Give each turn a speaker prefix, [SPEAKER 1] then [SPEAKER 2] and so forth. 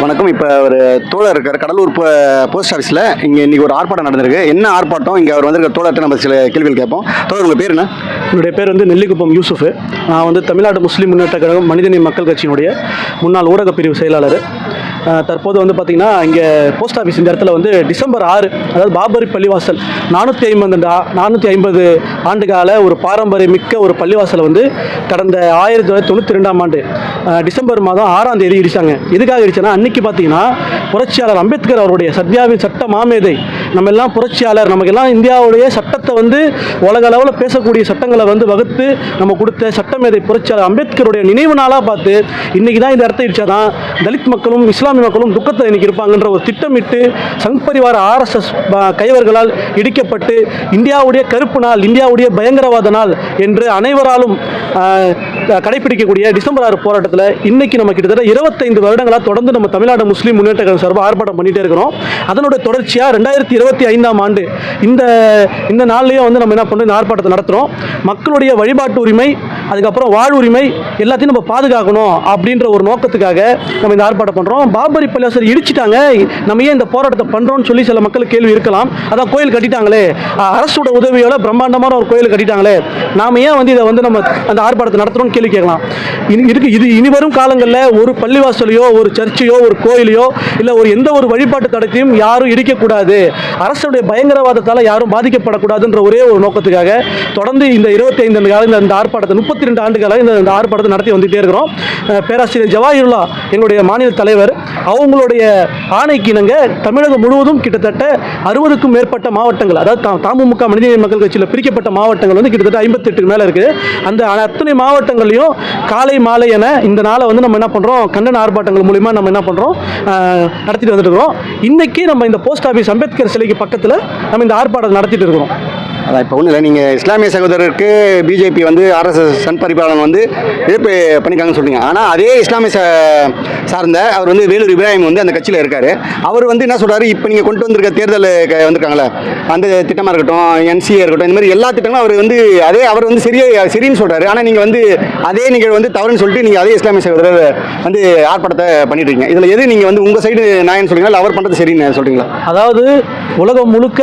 [SPEAKER 1] வணக்கம். இப்போ ஒரு தோழர் இருக்கார் கடலூர் போஸ்ட் ஆஃபீஸில். இங்கே இன்றைக்கி ஒரு ஆர்ப்பாட்டம் நடந்திருக்கு. என்ன ஆர்ப்பாட்டம்? இங்கே அவர் வந்திருக்க தோழர்கிட்ட நம்ம சில கேள்விகள் கேட்போம். தோழர், உங்கள் பேர் என்ன?
[SPEAKER 2] என்னுடைய பேர் நெல்லிக்குப்பம் யூசுஃப். நான் தமிழ்நாடு முஸ்லீம் முன்னேற்ற கழகம் மனிதநேய மக்கள் கட்சியினுடைய முன்னாள் ஊடக பிரிவு செயலாளர். தற்போது பார்த்திங்கன்னா இங்கே போஸ்ட் ஆஃபீஸ் இந்த இடத்துல டிசம்பர் 6, அதாவது பாபரி பள்ளிவாசல் 450 ஆண்டுகால ஒரு பாரம்பரியமிக்க ஒரு பள்ளிவாசலை கடந்த 1992ஆம் ஆண்டு டிசம்பர் மாதம் 6ஆம் தேதி இடிச்சாங்க. எதுக்காக இடிச்சனா, அன்னைக்கு பார்த்தீங்கன்னா புரட்சியாளர் அம்பேத்கர் அவருடைய சத்யாவின் சட்ட மாமேதை, நம்ம எல்லாம் புரட்சியாளர், நமக்கெல்லாம் இந்தியாவுடைய சட்டத்தை உலக அளவில் பேசக்கூடிய சட்டங்களை வகுத்து நம்ம கொடுத்த சட்டமேதை புரட்சியாளர் அம்பேத்கருடைய நினைவு நாளாக பார்த்து இன்னைக்கு தான் இந்த இடத்த இடிச்சாதான் தலித் மக்களும் இஸ்லாமிய மக்களும் துக்கத்தில் இன்னைக்கு இருப்பாங்கன்ற ஒரு திட்டமிட்டு சங் பரிவார RSS கைவர்களால் இடிக்கப்பட்டு இந்தியாவுடைய கருப்பு நாள், இந்தியாவுடைய பயங்கரவாத நாள் என்று அனைவராலும் கடைபிடிக்கக்கூடிய டிசம்பர் 6 போராட்டத்தில் இன்னைக்கு நம்ம கிட்டத்தட்ட 25 வருடங்களாக தொடர்ந்து நம்ம தமிழ்நாடு முஸ்லீம் முன்னேற்ற கழகம் சார்பாக ஆர்ப்பாட்டம் பண்ணிட்டே இருக்கிறோம். அதனுடைய தொடர்ச்சியாக 2025ஆம் ஆண்டு இந்த நாள்லையும் நம்ம என்ன பண்ணுறோம், இந்த ஆர்ப்பாட்டத்தை நடத்துகிறோம். மக்களுடைய வழிபாட்டு உரிமை, அதுக்கப்புறம் வாழ்வுரிமை எல்லாத்தையும் நம்ம பாதுகாக்கணும் அப்படின்ற ஒரு நோக்கத்துக்காக நம்ம இந்த ஆர்ப்பாட்டம் பண்ணுறோம். பாபரி பள்ளிவாசல் இடிச்சிட்டாங்க, நம்ம ஏன் இந்த போராட்டத்தை பண்ணுறோம்னு சொல்லி சில மக்களுக்கு கேள்வி இருக்கலாம். அதான் கோயில் கட்டிட்டாங்களே, அரசோட உதவியோட பிரம்மாண்டமான ஒரு கோயில் கட்டிட்டாங்களே, நாம ஏன் இதை நம்ம அந்த ஆர்ப்பாட்டத்தை நடத்துகிறோம்னு கேள்வி கேட்கலாம். இது இனிவரும் காலங்களில் ஒரு பள்ளிவாசலையோ ஒரு சர்ச்சையோ ஒரு கோயிலையோ இல்லை எந்த ஒரு வழிபாட்டு தடத்தையும் யாரும் இடிக்கக்கூடாது, அரசுடைய பயங்கரவாதத்தால் யாரும் பாதிக்கப்படக்கூடாதுன்ற ஒரே ஒரு நோக்கத்துக்காக தொடர்ந்து இந்த 25 காலம் இந்த ஆர்ப்பாட்டத்தை 32 ஆண்டுகளாக இந்த ஆர்ப்பாட்டத்தை நடத்தி வந்துகிட்டே இருக்கிறோம். பேராசிரியர் ஜவாஹிருல்லா எங்களுடைய மாநில தலைவர், அவங்களுடைய ஆணைக்கு இணங்க தமிழகம் முழுவதும் கிட்டத்தட்ட 60க்கும் மேற்பட்ட மாவட்டங்கள், அதாவது தமுமுக மனிதநேய மக்கள் கட்சியில் பிரிக்கப்பட்ட மாவட்டங்கள் கிட்டத்தட்ட 58க்கு மேலே இருக்குது. அந்த அத்தனை மாவட்டங்களையும் காலை மாலை என இந்த நாளை நம்ம என்ன பண்ணுறோம், கண்டன ஆர்ப்பாட்டங்கள் மூலிமா நம்ம என்ன பண்ணுறோம், நடத்திட்டு வந்துட்டு இருக்கிறோம். இன்றைக்கி நம்ம இந்த போஸ்ட் ஆஃபீஸ் அம்பேத்கர் சிலைக்கு பக்கத்தில் நம்ம இந்த ஆர்ப்பாட்டத்தை நடத்திட்டு இருக்கிறோம்.
[SPEAKER 1] அதான் இப்போ ஒன்றும் இல்லை, நீங்கள் இஸ்லாமிய சகோதரருக்கு பிஜேபி RSS சன் பரிபாலன் எதிர்ப்பு பண்ணிக்காங்கன்னு சொல்றீங்க. ஆனால் அதே இஸ்லாமிய சார்ந்த அவர் வேலூர் இப்ராஹிம் அந்த கட்சியில் இருக்கார். அவர் என்ன சொல்கிறாரு, இப்போ நீங்கள் கொண்டு வந்திருக்க தேர்தல் வந்திருக்காங்களே அந்த திட்டமாக இருக்கட்டும், NCA இருக்கட்டும், இந்த மாதிரி எல்லா திட்டங்களும் அவர் அதே அவர் சரின்னு சொல்கிறாரு. ஆனால் நீங்கள் அதே நீங்கள் தவறுன்னு சொல்லிட்டு நீங்கள் அதே இஸ்லாமிய சகோதரர் ஆர்ப்பாட்டத்தை பண்ணிட்டு இருக்கீங்க. இதில் எது நீங்கள் உங்கள் சைடு நியாயம்னு சொல்றீங்களா, இல்லை அவர் பண்ணுறது சரின்னு சொல்கிறீங்களா?
[SPEAKER 2] அதாவது உலகம் முழுக்க